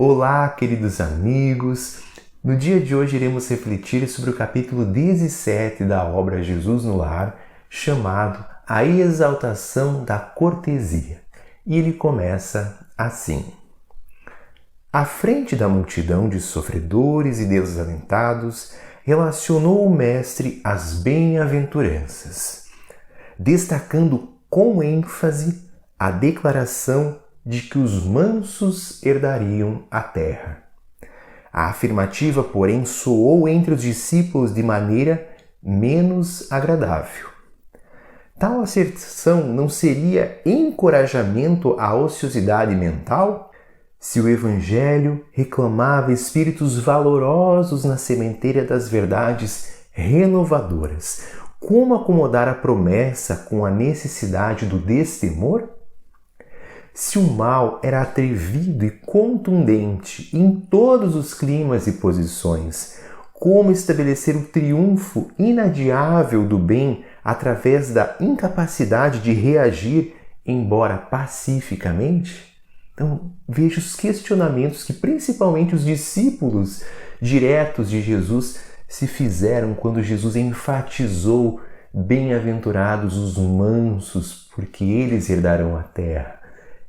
Olá, queridos amigos! No dia de hoje iremos refletir sobre o capítulo 17 da obra Jesus no Lar, chamado A Exaltação da Cortesia. E ele começa assim. À frente da multidão de sofredores e desalentados, relacionou o Mestre as bem-aventuranças, destacando com ênfase a declaração de que os mansos herdariam a terra. A afirmativa, porém, soou entre os discípulos de maneira menos agradável. Tal asserção não seria encorajamento à ociosidade mental? Se o Evangelho reclamava espíritos valorosos na sementeira das verdades renovadoras, como acomodar a promessa com a necessidade do destemor? Se o mal era atrevido e contundente em todos os climas e posições, como estabelecer o triunfo inadiável do bem através da incapacidade de reagir, embora pacificamente? Então, veja os questionamentos que principalmente os discípulos diretos de Jesus se fizeram quando Jesus enfatizou: bem-aventurados os mansos, porque eles herdarão a terra.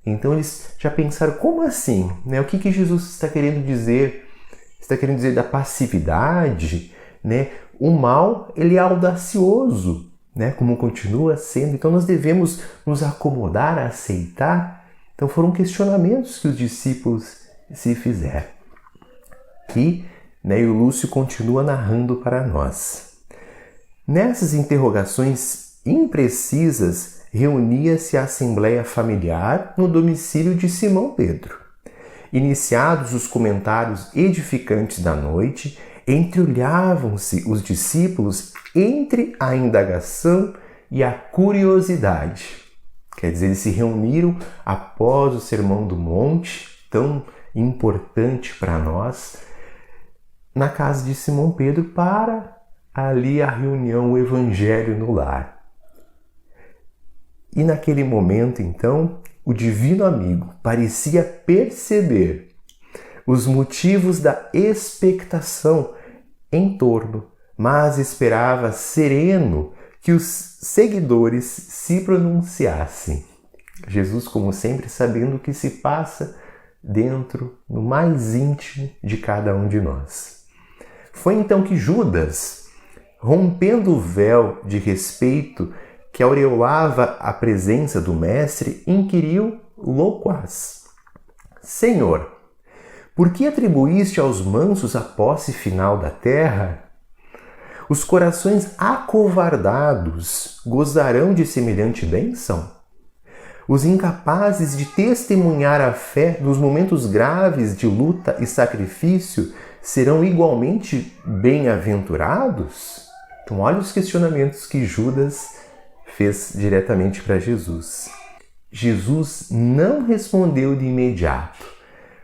Então eles já pensaram, como assim? O que Jesus está querendo dizer? Está querendo dizer da passividade? O mal, ele é audacioso, como continua sendo. Então nós devemos nos acomodar a aceitar. Então foram questionamentos que os discípulos se fizeram. E o Lúcio continua narrando para nós. Nessas interrogações imprecisas, reunia-se a assembleia familiar no domicílio de Simão Pedro. Iniciados os comentários edificantes da noite, entreolhavam-se os discípulos entre a indagação e a curiosidade. Quer dizer, eles se reuniram após o Sermão do Monte, tão importante para nós, na casa de Simão Pedro para ali a reunião, o Evangelho no Lar. E naquele momento, então, o divino amigo parecia perceber os motivos da expectação em torno, mas esperava sereno que os seguidores se pronunciassem. Jesus, como sempre, sabendo o que se passa dentro, no mais íntimo de cada um de nós. Foi então que Judas, rompendo o véu de respeito que aureolava a presença do Mestre, inquiriu loquaz: Senhor, por que atribuíste aos mansos a posse final da terra? Os corações acovardados gozarão de semelhante bênção? Os incapazes de testemunhar a fé nos momentos graves de luta e sacrifício serão igualmente bem-aventurados? Então, olha os questionamentos que Judas fez diretamente para Jesus. Jesus não respondeu de imediato.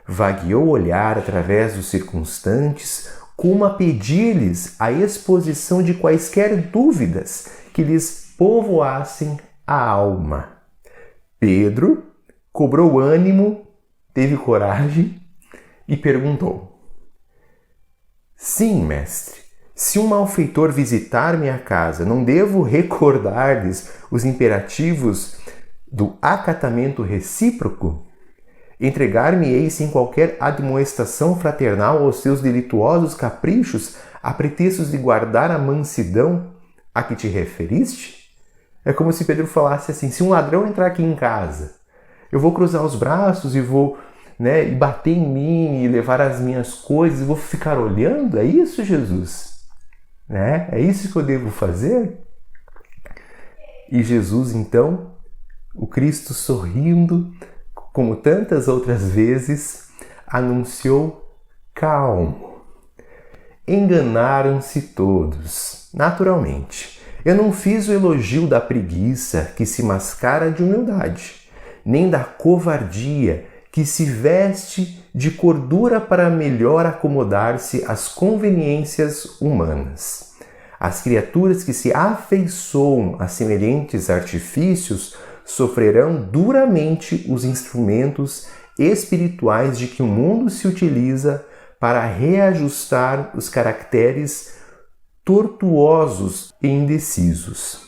Vagueou o olhar através dos circunstantes, como a pedir-lhes a exposição de quaisquer dúvidas que lhes povoassem a alma. Pedro cobrou ânimo, teve coragem e perguntou: Sim, mestre. Se um malfeitor visitar minha casa, não devo recordar-lhes os imperativos do acatamento recíproco? Entregar-me-ei sem qualquer admoestação fraternal aos seus delituosos caprichos, a pretextos de guardar a mansidão a que te referiste? É como se Pedro falasse assim: se um ladrão entrar aqui em casa, eu vou cruzar os braços e vou e bater em mim e levar as minhas coisas e vou ficar olhando? É isso, Jesus? É isso que eu devo fazer? E Jesus, então, o Cristo sorrindo, como tantas outras vezes, anunciou: calmo. Enganaram-se todos, naturalmente. Eu não fiz o elogio da preguiça que se mascara de humildade, nem da covardia que se veste de cordura para melhor acomodar-se às conveniências humanas. As criaturas que se afeiçoam a semelhantes artifícios sofrerão duramente os instrumentos espirituais de que o mundo se utiliza para reajustar os caracteres tortuosos e indecisos.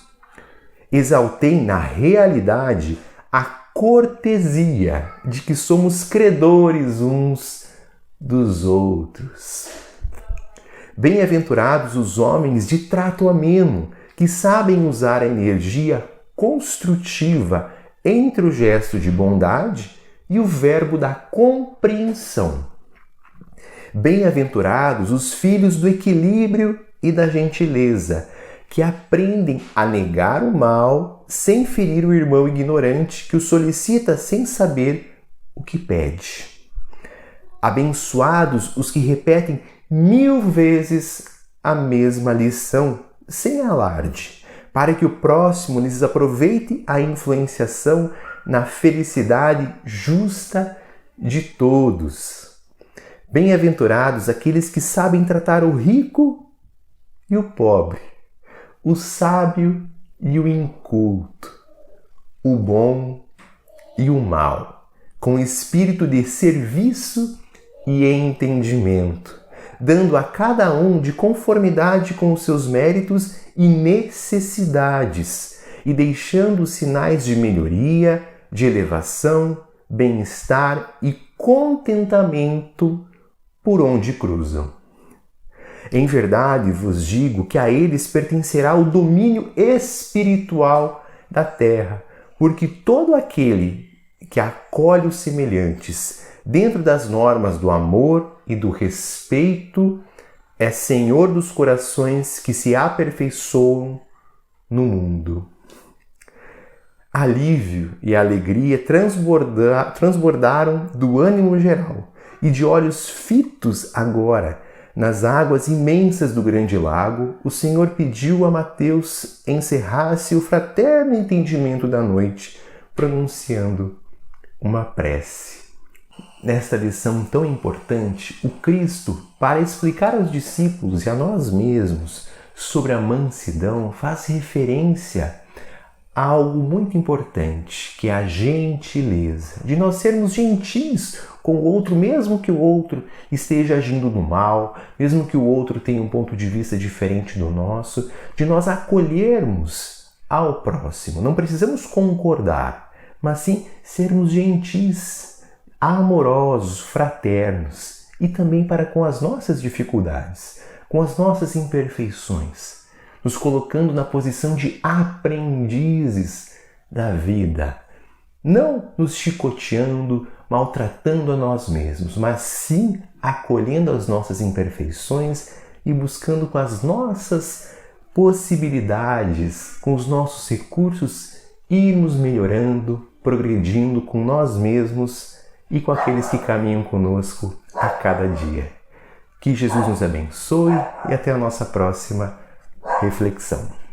Exaltei na realidade a cortesia de que somos credores uns dos outros. Bem-aventurados os homens de trato ameno, que sabem usar a energia construtiva entre o gesto de bondade e o verbo da compreensão. Bem-aventurados os filhos do equilíbrio e da gentileza, que aprendem a negar o mal sem ferir o irmão ignorante que o solicita sem saber o que pede. Abençoados os que repetem 1000 vezes a mesma lição, sem alarde, para que o próximo lhes aproveite a influenciação na felicidade justa de todos. Bem-aventurados aqueles que sabem tratar o rico e o pobre, o sábio e o inculto, o bom e o mal, com espírito de serviço e entendimento, dando a cada um de conformidade com os seus méritos e necessidades, e deixando sinais de melhoria, de elevação, bem-estar e contentamento por onde cruzam. Em verdade vos digo que a eles pertencerá o domínio espiritual da terra, porque todo aquele que acolhe os semelhantes dentro das normas do amor e do respeito é senhor dos corações que se aperfeiçoam no mundo. Alívio e alegria transbordaram do ânimo geral, e de olhos fitos agora nas águas imensas do grande lago, o Senhor pediu a Mateus encerrasse o fraterno entendimento da noite, pronunciando uma prece. Nesta lição tão importante, o Cristo, para explicar aos discípulos e a nós mesmos sobre a mansidão, faz referência a algo muito importante, que é a gentileza, de nós sermos gentis com o outro, mesmo que o outro esteja agindo no mal, mesmo que o outro tenha um ponto de vista diferente do nosso, de nós acolhermos ao próximo. Não precisamos concordar, mas sim sermos gentis, amorosos, fraternos, e também para com as nossas dificuldades, com as nossas imperfeições, nos colocando na posição de aprendizes da vida, não nos chicoteando, maltratando a nós mesmos, mas sim acolhendo as nossas imperfeições e buscando com as nossas possibilidades, com os nossos recursos, irmos melhorando, progredindo com nós mesmos e com aqueles que caminham conosco a cada dia. Que Jesus nos abençoe e até a nossa próxima reflexão.